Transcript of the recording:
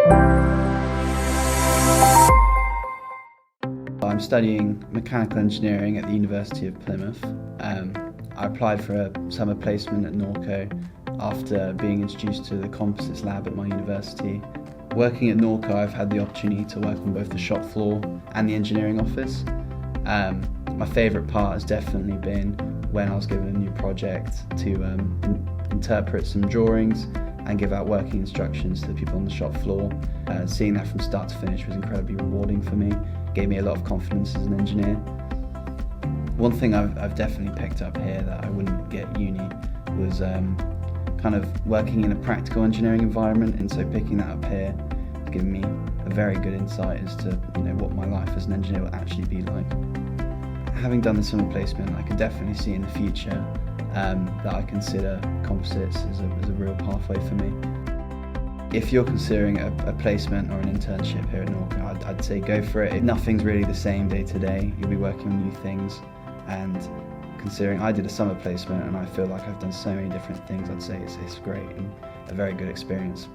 I'm studying mechanical engineering at the University of Plymouth. I applied for a summer placement at Norco after being introduced to the Composites lab at my university. Working at Norco, I've had the opportunity to work on both the shop floor and the engineering office. My favourite part has definitely been when I was given a new project to interpret some drawings and give out working instructions to the people on the shop floor. Seeing that from start to finish was incredibly rewarding for me. Gave me a lot of confidence as an engineer. One thing I've definitely picked up here that I wouldn't get at uni was kind of working in a practical engineering environment, and so picking that up here has given me a very good insight as to what my life as an engineer will actually be like. Having done the summer placement, I can definitely see in the future that I consider Composites as a real pathway for me. If you're considering a placement or an internship here at Norco, I'd say go for it. Nothing's really the same day to day. You'll be working on new things, and considering I did a summer placement and I feel like I've done so many different things, I'd say it's great and a very good experience.